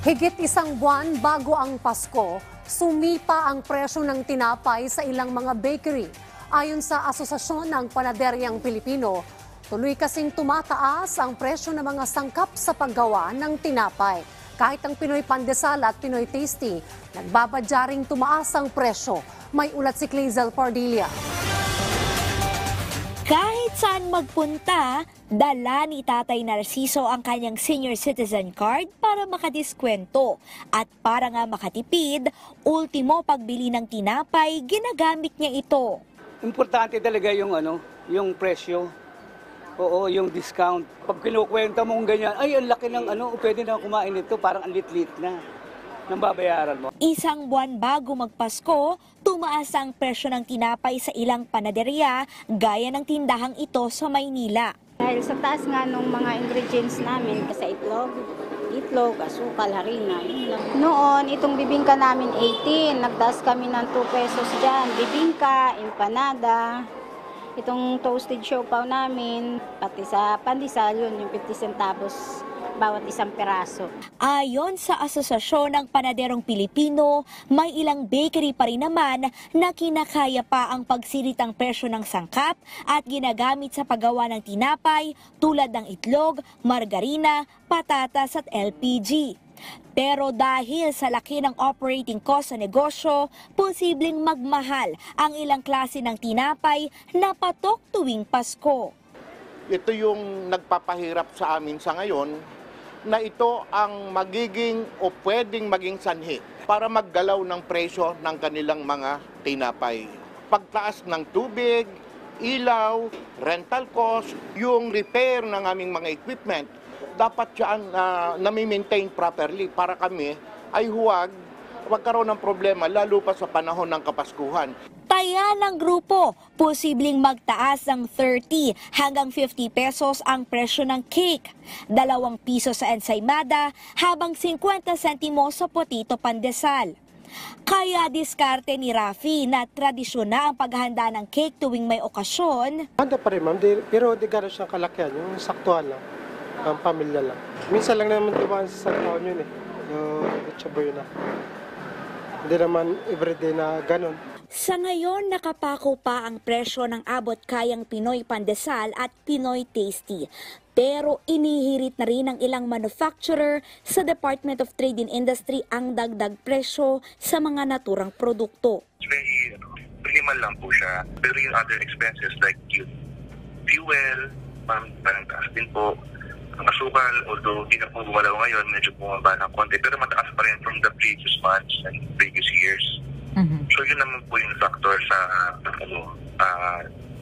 Higit isang buwan bago ang Pasko, sumipa ang presyo ng tinapay sa ilang mga bakery. Ayon sa Asosasyon ng Panaderyang Pilipino, tuloy kasing tumataas ang presyo ng mga sangkap sa paggawa ng tinapay. Kahit ang Pinoy Pandesal at Pinoy Tasty, nagbabadya ring tumaas ang presyo. May ulat si Clazel Pardilla. Kahit saan magpunta, dala ni Tatay Narciso ang kanyang senior citizen card para makadiskwento. At para nga makatipid, ultimo pagbili ng tinapay, ginagamit niya ito. Importante talaga yung presyo. Oo, yung discount. Pag kinukwenta mong ganyan, ay ang laki ng pwede na kumain nito, parang ang lit-lit na ng babayaran mo. Isang buwan bago magpasko, tumaas ang presyo ng tinapay sa ilang panaderya, gaya ng tindahang ito sa Maynila. Dahil sa taas nga ng mga ingredients namin, sa itlog, asukal, harina, yun lang. Noon, itong bibingka namin 18, nagtaas kami ng 2 pesos dyan. Bibingka, empanada, itong toasted siopaw namin, pati sa pandesal, yun, yung 50 centavos bawat isang peraso. Ayon sa Asosasyon ng Panaderong Pilipino, may ilang bakery pa rin naman na kinakaya pa ang pagsilitang presyo ng sangkap at ginagamit sa paggawa ng tinapay tulad ng itlog, margarina, patatas at LPG. Pero dahil sa laki ng operating cost sa negosyo, posibleng magmahal ang ilang klase ng tinapay na patok tuwing Pasko. Ito yung nagpapahirap sa amin sa ngayon, na ito ang magiging o pwedeng maging sanhi para maggalaw ng presyo ng kanilang mga tinapay. Pagtaas ng tubig, ilaw, rental cost, yung repair ng aming mga equipment, dapat yan nami-maintain properly para kami ay huwag magkaroon ng problema lalo pa sa panahon ng Kapaskuhan. Taya ng grupo, posibleng magtaas ng 30 hanggang 50 pesos ang presyo ng cake, 2 piso sa ensaymada habang 50 sentimo sa potito pandesal. Kaya diskarte ni Rafi na tradisyon na ang paghahanda ng cake tuwing may okasyon. Handa pa rin ma'am, pero di gano'n siyang kalakihan, yung saktuhan lang, ang pamilya lang. Minsan lang naman dumaan sa taon yun yung chaboy na. Hindi naman everyday na gano'n. Sa ngayon, nakapako pa ang presyo ng abot kayang Pinoy Pandesal at Pinoy Tasty. Pero inihirit na rin ng ilang manufacturer sa Department of Trade and Industry ang dagdag presyo sa mga naturang produkto. Very minimal lang po siya. Pero yung other expenses like yung fuel, parang taas din po. Ang asukal, although hindi na po gumalaw ngayon, medyo bumaba ng konti. Pero mataas pa rin from the previous months and previous years. So yun naman po yung factor sa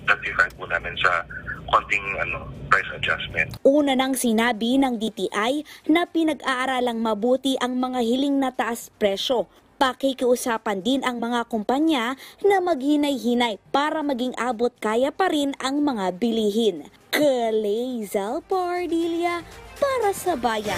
justify po namin sa konting price adjustment. Una nang sinabi ng DTI na pinag-aaralang mabuti ang mga hiling na taas presyo. Pakikiusapan din ang mga kumpanya na maghinay-hinay para maging abot kaya pa rin ang mga bilihin. Clazel Pardilla para sa Bayan.